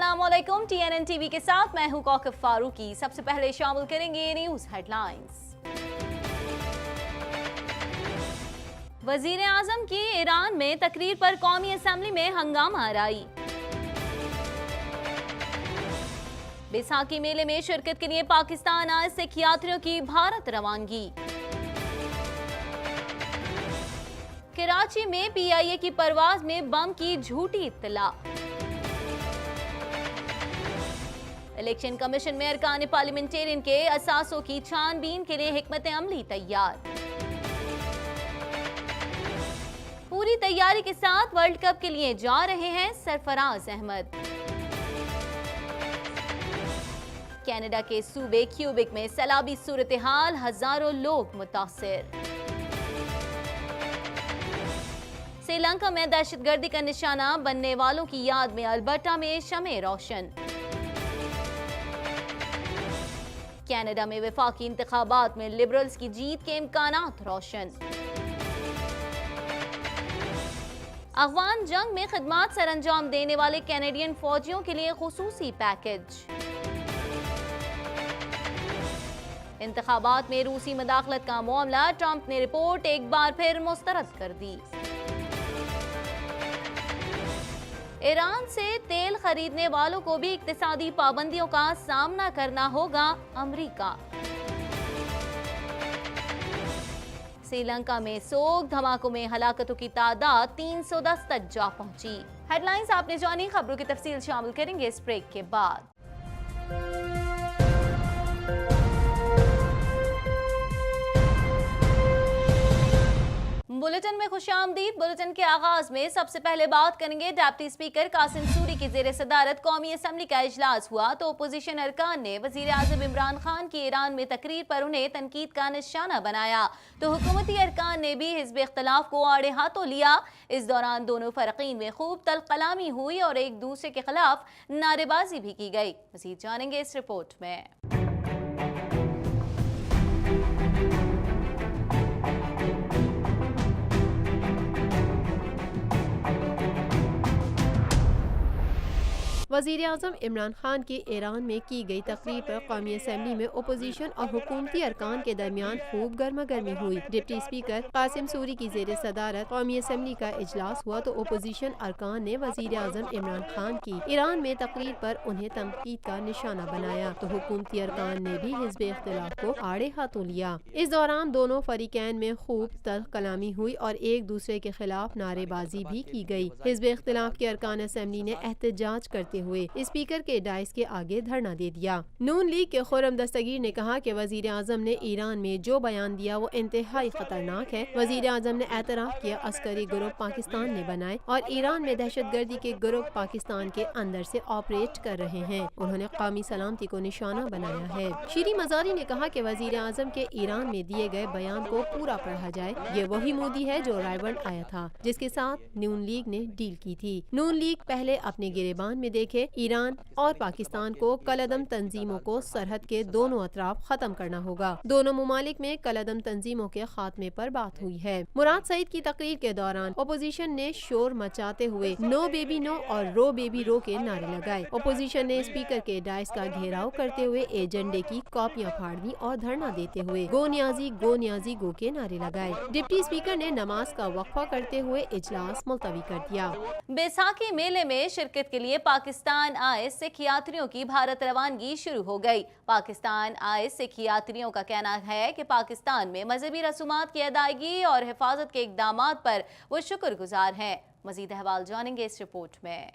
अस्सलाम वालेकुम। TNN TV के साथ मैं हूं कौकब फारूकी। सबसे पहले शामिल करेंगे न्यूज हेडलाइंस। वजीर आजम की ईरान में तकरीर पर कौमी असेंबली में हंगामा आराई। बैसाखी मेले में शिरकत के लिए पाकिस्तान आए सिख यात्रियों की भारत रवानगी। कराची में PIA की परवाज में बम की झूठी इत्तला। इलेक्शन कमीशन में अरकान पार्लियामेंटेरियन के असासों की छानबीन के लिए हिकमत अमली तैयार। पूरी तैयारी के साथ वर्ल्ड कप के लिए जा रहे हैं सरफराज अहमद। कनाडा के सूबे क्यूबिक में सैलाबी सूरत हाल, हजारों लोग मुतासिर। श्रीलंका में दहशतगर्दी का निशाना बनने वालों की याद में अल्बर्टा में शमे रोशन। कनाडा में वफाकी इंतखाबात में लिबरल्स की जीत के इम्कानात रोशन। अफगान जंग में खिदमात सर अंजाम देने वाले कैनेडियन फौजियों के लिए खुसूसी पैकेज। इंतखाबात में रूसी मदाखलत का मामला, ट्रंप ने रिपोर्ट एक बार फिर मुस्तरद कर दी। ईरान से तेल खरीदने वालों को भी इक्तिसादी पाबंदियों का सामना करना होगा, अमेरिका। श्रीलंका में सोग, धमाकों में हलाकतों की तादाद 310 तक जा पहुंची। हेडलाइंस आपने जानी, खबरों की तफसील शामिल करेंगे इस ब्रेक के बाद। बुलेटिन में खुशामदीद। बुलेटिन के आगाज में सबसे पहले बात करेंगे डिप्टी स्पीकर कासिम सूरी की जेर सदारत कौमी असम्बली का इजलास हुआ तो अपोजिशन अरकान ने वजीर आजम इमरान खान की ईरान में तकरीर पर उन्हें तनकीद का निशाना बनाया तो हुकूमती अरकान ने भी हिज़्ब इख्तिलाफ को आड़े हाथों लिया। इस दौरान दोनों फरकीन में खूब तल्ख कलामी हुई और एक दूसरे के खिलाफ नारेबाजी भी की गई। मज़ीद जानेंगे इस रिपोर्ट में। वज़ीर आज़म इमरान खान की ईरान में की गई तकरीर पर कौमी असम्बली में अपोजिशन और हुकूमती अरकान के दरमियान खूब गर्मा गर्मी हुई। डिप्टी स्पीकर कासिम सूरी की जेर सदारत कौमी असम्बली का इजलास हुआ तो अपोजिशन अरकान ने वज़ीर आज़म इमरान खान की ईरान में तकरीर पर उन्हें तनकीद का निशाना बनाया तो हुकूमती अरकान ने भी हिज़्ब इख्तिलाफ को आड़े हाथों लिया। इस दौरान दोनों फरीकैन में खूब तल्ख कलामी हुई और एक दूसरे के खिलाफ नारेबाजी भी की गई। हिज़्ब इख्तिलाफ के अरकान असम्बली ने एहतजाज करते हुए स्पीकर के डाइस के आगे धरना दे दिया। नून लीग के खुर्रम दस्तगीर ने कहा कि वजीर आजम ने ईरान में जो बयान दिया वो इंतहाई खतरनाक है। वजीर आजम ने एतराफ किया अस्करी ग्रुप पाकिस्तान ने बनाए और ईरान में दहशतगर्दी के ग्रुप पाकिस्तान के अंदर से ऑपरेट कर रहे हैं। उन्होंने कौमी सलामती को निशाना बनाया है। शीरी मजारी ने कहा कि वजीर आजम के ईरान में दिए गए बयान को पूरा पढ़ा जाए। ये वही मोदी है जो रायबंड आया था जिसके साथ नून लीग ने डील की थी। नून लीग पहले अपने गिरेबान में देखे ईरान और पाकिस्तान को कलअदम तंजीमों को सरहद के दोनों अतराफ खत्म करना होगा। दोनों मुमालिक में कलअदम तंजीमों के खात्मे पर बात हुई है। मुराद सईद की तकरीर के दौरान अपोजिशन ने शोर मचाते हुए नो बेबी नो और रो बेबी रो के नारे लगाए। अपोजिशन ने स्पीकर के डाइस का घेराव करते हुए एजेंडे की कॉपियां फाड़ दी और धरना देते हुए गो न्याजी गो के नारे लगाए। डिप्टी स्पीकर ने नमाज का वक्फा करते हुए इजलास मुलतवी कर दिया। बैसाखी मेले में शिरकत के लिए पाकिस्तान आए सिख यात्रियों की भारत रवानगी शुरू हो गई। पाकिस्तान आए सिख यात्रियों का कहना है कि पाकिस्तान में मजहबी रसूमात की अदायगी और हिफाजत के इकदामात पर वो शुक्रगुजार हैं। मजीद अहवाल जानेंगे इस रिपोर्ट में।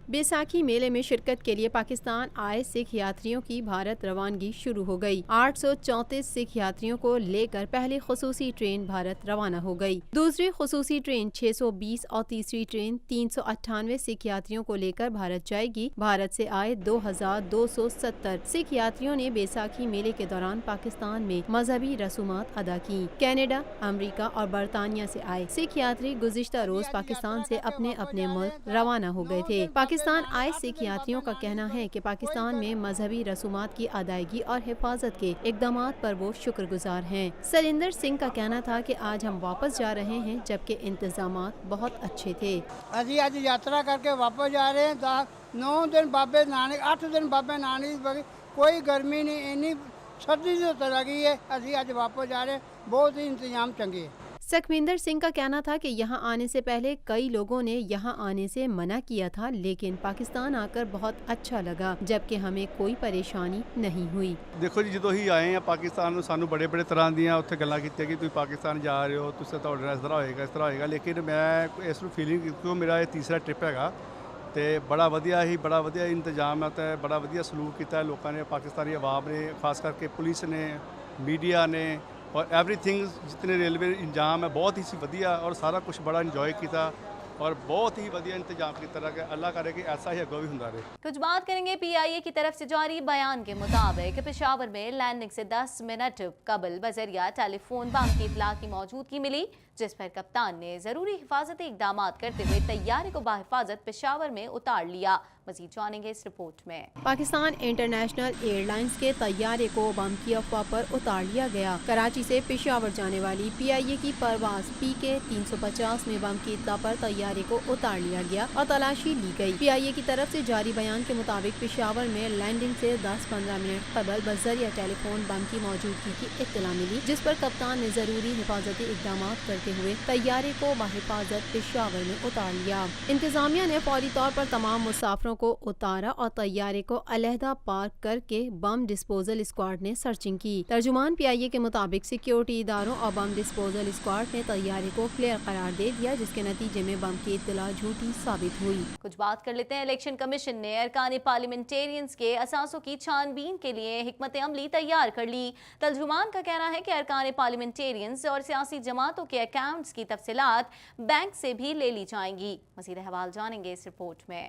बैसाखी मेले में शिरकत के लिए पाकिस्तान आए सिख यात्रियों की भारत रवानगी शुरू हो गई। 834 सिख यात्रियों को लेकर पहली खुसूसी ट्रेन भारत रवाना हो गई। दूसरी खुसूसी ट्रेन 620 और तीसरी ट्रेन 398 सिख यात्रियों को लेकर भारत जाएगी। भारत से आए 2270 सिख यात्रियों ने बैसाखी मेले के दौरान पाकिस्तान में मजहबी रसूमात अदा की। कनाडा, अमेरिका और बरतानिया से आए सिख यात्री गुज़िश्ता रोज पाकिस्तान से अपने अपने मुल्क रवाना हो गए थे। पाकिस्तान पाकिस्तान आए सिख यात्रियों का कहना है कि पाकिस्तान में मजहबी रसूमात की अदायगी और हिफाजत के इकदामात पर वो शुक्रगुजार हैं। सरिंदर सिंह का कहना था कि आज हम वापस जा रहे हैं जबकि इंतजामात बहुत अच्छे थे। अभी आज यात्रा करके वापस जा रहे हैं। 9 दिन बाबे नानक 8 दिन बाबे नानक कोई गर्मी नहीं, इन्नी सर्दी तो लगी है। अभी आज वापस जा रहे हैं, बहुत ही इंतजाम चंगे है। सखविंदर सिंह का कहना था कि यहाँ आने से पहले कई लोगों ने यहाँ आने से मना किया था, लेकिन पाकिस्तान आकर बहुत अच्छा लगा जबकि हमें कोई परेशानी नहीं हुई। देखो जी, ਜਦੋਂ ਹੀ ਆਏ ਆ ਪਾਕਿਸਤਾਨ ਨੂੰ ਸਾਨੂੰ ਬੜੇ ਤਰ੍ਹਾਂ ਦੀਆਂ ਉੱਥੇ ਗੱਲਾਂ ਕੀਤੀਆਂ ਕਿ ਤੁਸੀਂ ਪਾਕਿਸਤਾਨ ਜਾ ਰਹੇ ਹੋ, ਤੁਸੀਂ ਤੁਹਾਡੇ ਨਾਲ ਇਸ ਤਰ੍ਹਾਂ ਹੋਏਗਾ, ਲੇਕਿਨ ਮੈਂ ਇਸ ਨੂੰ ਫੀਲਿੰਗ ਕਿਉਂਕਿ ਮੇਰਾ ਇਹ ਤੀਸਰਾ ਟ੍ਰਿਪ ਹੈਗਾ ਤੇ ਬੜਾ ਵਧੀਆ ਇੰਤਜ਼ਾਮ ਹੈ ਤੇ ਬੜਾ ਵਧੀਆ ਸਲੂਕ ਕੀਤਾ ਲੋਕਾਂ ਨੇ, ਪਾਕਿਸਤਾਨੀ ਆਵਾਮ ਨੇ, ਖਾਸ ਕਰਕੇ ਪੁਲਿਸ ਨੇ, ਮੀਡੀਆ ਨੇ और एवरीथिंग जितने रेलवे इंजाम है बहुत ही वधिया और सारा कुछ बड़ा इंजॉय किया और बहुत ही वधिया इंतजाम किया रहा। अल्लाह करे कि ऐसा ही अगो भी होंदा रहे। कुछ बात करेंगे PIA की तरफ से जारी बयान के मुताबिक पेशावर में लैंडिंग से 10 मिनट कबल बजरिया टेलीफोन बम की इतला की मौजूदगी मिली, जिस पर कप्तान ने जरूरी हिफाजती इकदाम करते हुए तैयारे को बाहिफाजत पेशावर में उतार लिया। मजीद जानेंगे इस रिपोर्ट में। पाकिस्तान इंटरनेशनल एयरलाइंस के तैयारे को बम की अफवाह पर उतार लिया गया। कराची से पेशावर जाने वाली PIA की परवाज PK 350 में बम की इत्तला पर तैयारे को उतार लिया गया और तलाशी ली गई। PIA की तरफ से जारी बयान के मुताबिक पेशावर में लैंडिंग से 10-15 मिनट कबल बजरिया टेलीफोन बम की मौजूदगी की इत्तला मिली, जिस पर कप्तान ने जरूरी हिफाजती इकदाम करते हुए तैयारे को बाहिफाजत पेशावर में उतार लिया। इंतजामिया ने फौरी तौर पर तमाम मुसाफिरों को उतारा और तैयारे को अलहदा पार्क करके बम डिस्पोजल स्क्वाड ने सर्चिंग की। तर्जुमान PIA के मुताबिक सिक्योरिटी इदारों और बम डिस्पोजल स्क्वाड ने तैयारे को क्लियर करार दे दिया, जिसके नतीजे में बम की इत्तला झूठी साबित हुई। कुछ बात कर लेते हैं। इलेक्शन कमीशन ने अरकान पार्लियामेंटेरियंस के असासों की छानबीन के लिए हिकमत अमली तैयार कर ली। तर्जुमान का कहना है कि अरकान पार्लियामेंटेरियंस और सियासी जमातों के अकाउंट्स की तफसीलात बैंक से भी ले ली जाएंगी। मज़ीद अहवाल जानेंगे इस रिपोर्ट में।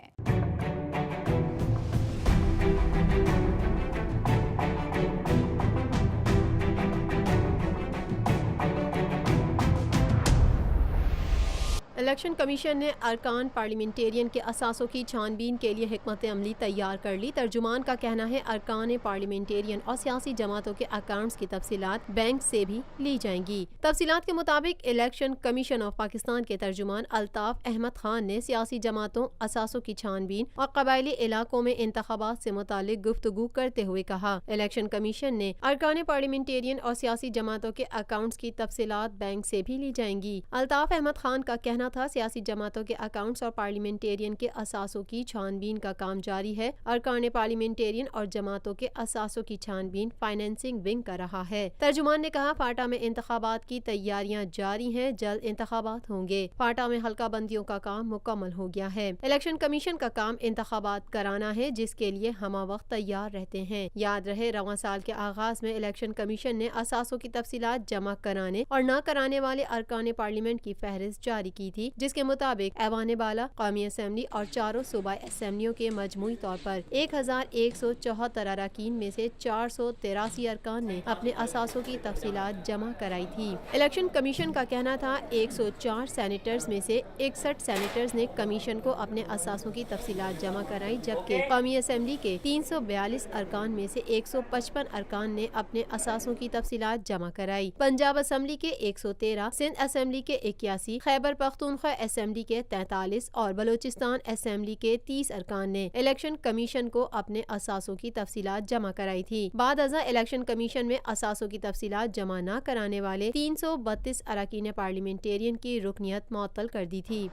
इलेक्शन कमीशन ने अरकान पार्लियामेंटेरियन के असासों की छानबीन के लिए हिकमत अमली तैयार कर ली। तर्जुमान का कहना है अरकान पार्लियामेंटेरियन और सियासी जमातों के अकाउंट्स की तफसीलात बैंक से भी ली जाएंगी। तफसीलात के मुताबिक इलेक्शन कमीशन ऑफ पाकिस्तान के तर्जुमान अल्ताफ अहमद खान ने सियासी जमातों, असासों की छानबीन और कबायली इलाकों में इंतखाबात से मुतालिक गुफ्तगू करते हुए कहा, इलेक्शन कमीशन ने अरकान पार्लियामेंटेरियन और सियासी जमातों के अकाउंट्स की तफसीलात बैंक से भी ली जाएंगी। अल्ताफ अहमद खान का कहना था, सियासी जमातों के अकाउंट्स और पार्लियामेंटेरियन के असासों की छानबीन का काम जारी है। अरकान पार्लियामेंटेरियन और जमातों के असासों की छानबीन फाइनेंसिंग विंग कर रहा है। तर्जुमान ने कहा, फाटा में इंतखाबात की तैयारियां जारी हैं, जल्द इंतखाबात होंगे। फाटा में हल्का बंदियों का काम मुकम्मल हो गया है। इलेक्शन कमीशन का काम इंतखाबात कराना है, जिसके लिए हम वक्त तैयार रहते हैं। याद रहे, रवां साल के आगाज में इलेक्शन कमीशन ने असासों की तफसीलात जमा कराने और न कराने वाले अरकान पार्लियामेंट की फहरिस्त जारी की थी, जिसके मुताबिक ऐवान बाला, कौमी असम्बली और चारों सूबाई असम्बलियों के मजमूई तौर पर 1174 अरकान में से 483 अरकान ने अपने असासों की तफसीलात जमा कराई थी। इलेक्शन कमीशन का कहना था, 104 सेनेटर्स में से 61 सेनेटर्स ने कमीशन को अपने असासों की तफसीलात जमा कराई, जबकि कौमी असम्बली के 342 अरकान में से 155 अरकान ने अपने असासों की तफसीलात जमा कराई। पंजाब असम्बली के 113, सिंध असम्बली के 81, खैबर पख्तूनख्वा असेंबली के 43 और बलूचिस्तान असेंबली के 30 अरकान ने इलेक्शन कमीशन को अपने असासों की तफसीलात जमा कराई थी। बाद अज़ा इलेक्शन कमीशन में असासों की तफसीलात जमा न कराने वाले 332 अरकान पार्लियामेंटेरियन की रुकनियत मुअत्तल कर दी थी।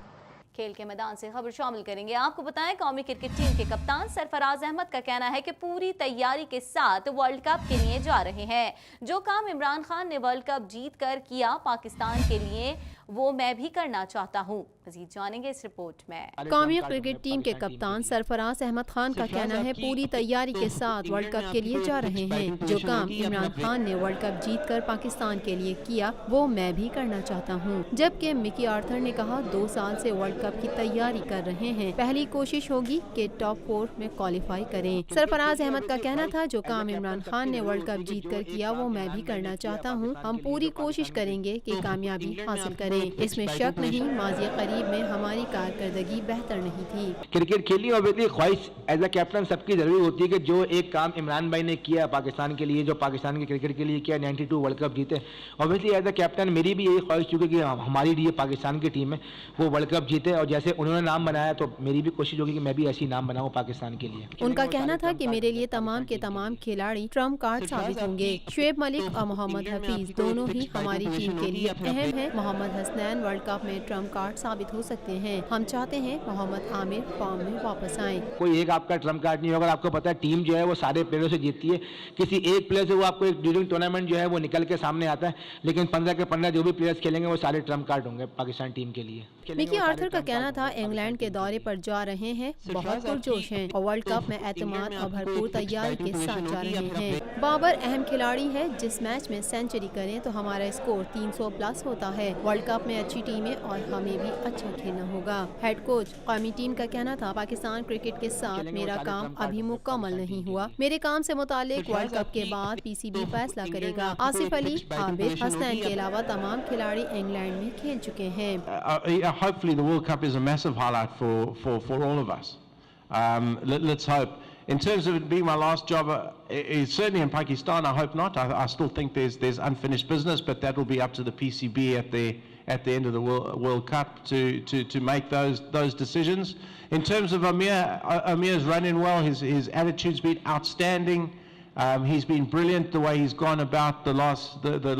खेल के मैदान से खबर शामिल करेंगे। आपको बताएं, कौमी क्रिकेट टीम के कप्तान सरफराज अहमद का कहना है कि पूरी तैयारी के साथ वर्ल्ड कप के लिए जा रहे हैं। जो काम इमरान खान ने वर्ल्ड कप जीत कर किया पाकिस्तान के लिए, वो मैं भी करना चाहता हूँ। मजीद जानेंगे इस रिपोर्ट में। कौमी क्रिकेट टीम के कप्तान सरफराज अहमद खान का कहना है, पूरी तैयारी के साथ वर्ल्ड कप के लिए जा रहे हैं। जो काम इमरान खान ने वर्ल्ड कप जीत कर पाकिस्तान के लिए किया, वो मैं भी करना चाहता हूँ। जबकि मिकी आर्थर ने कहा, 2 साल से वर्ल्ड कप की तैयारी कर रहे हैं, पहली कोशिश होगी कि टॉप 4 में क्वालिफाई करें। सरफराज अहमद का कहना था, जो काम इमरान खान ने वर्ल्ड कप जीत कर किया, वो मैं भी करना चाहता हूँ। हम पूरी कोशिश करेंगे कि कामयाबी हासिल करें। करें। इसमें शक नहीं, माजी करीब में हमारी कारकर्दगी बेहतर नहीं थी। क्रिकेट खेलनी ऑब्वियसली ख्वाहिश एज अ कैप्टन सबकी ज़रूरी होती है कि जो एक काम इमरान भाई ने किया पाकिस्तान के लिए, जो पाकिस्तान के क्रिकेट के लिए किया, 92 वर्ल्ड कप जीते, ऑब्वियसली एज अ कैप्टन मेरी भी यही ख्वाहिश चूँकि कि हमारी लिए पाकिस्तान की टीम है वो वर्ल्ड कप जीते, और जैसे उन्होंने नाम बनाया तो मेरी भी कोशिश होगी कि मैं भी ऐसी नाम बनाऊँ पाकिस्तान के लिए। उनका कहना था कि मेरे लिए तमाम के तमाम खिलाड़ी ट्रम्प कार्ड साबित होंगे। शुएब मलिक और मोहम्मद हफीज दोनों ही हमारी टीम के लिए अहम है। मोहम्मद हसनैन वर्ल्ड कप में ट्रम्प कार्ड साबित हो सकते हैं। हम चाहते हैं मोहम्मद आमिर फॉर्म में वापस आएं। कोई एक आपका ट्रम्प कार्ड नहीं होगा, आपको पता है टीम जो है वो सारे प्लेयरों से जीतती है। किसी एक प्लेयर से वो आपको एक ड्यूरिंग टूर्नामेंट जो है वो निकल के सामने आता है, लेकिन 15 के 15 जो भी प्लेयर्स खेलेंगे वो सारे ट्रम्प कार्ड होंगे पाकिस्तान टीम के लिए। मिकी आर्थर का कहना था इंग्लैंड के दौरे पर जा रहे हैं, बहुत पुरजोश हैं और वर्ल्ड कप में एतमाद और भरपूर तैयारी के साथ जा रहे हैं। बाबर अहम खिलाड़ी है, जिस मैच में सेंचुरी करें तो हमारा स्कोर 300 प्लस होता है। वर्ल्ड कप में अच्छी टीमें और हमें भी अच्छा खेलना होगा। हेड कोच कौमी टीम का कहना था पाकिस्तान क्रिकेट के साथ मेरा काम अभी मुकम्मल नहीं हुआ, मेरे काम से मुतालिक वर्ल्ड कप के बाद PCB फैसला करेगा। आसिफ अली, आबिद, हसनैन के अलावा तमाम खिलाड़ी इंग्लैंड में खेल चुके हैं। Hopefully the World Cup is a massive highlight for all of us. Let's hope. In terms of it being my last job, certainly in Pakistan, I hope not. I still think there's unfinished business, but that will be up to the PCB at the end of the World Cup to make those decisions. In terms of Amir's running well. His attitude's been outstanding. He's been brilliant the way he's gone about the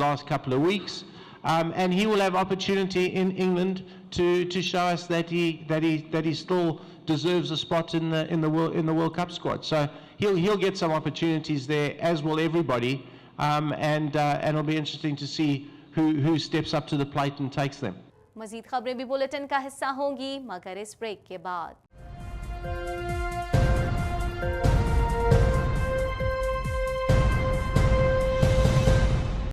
last couple of weeks. And he will have opportunity in England to show us that he still deserves a spot in the World Cup squad. So he'll get some opportunities there, as will everybody, and it'll be interesting to see who steps up to the plate and takes them. मज़ीद खबरें भी bulletin का हिस्सा होंगी मगर इस break के बाद।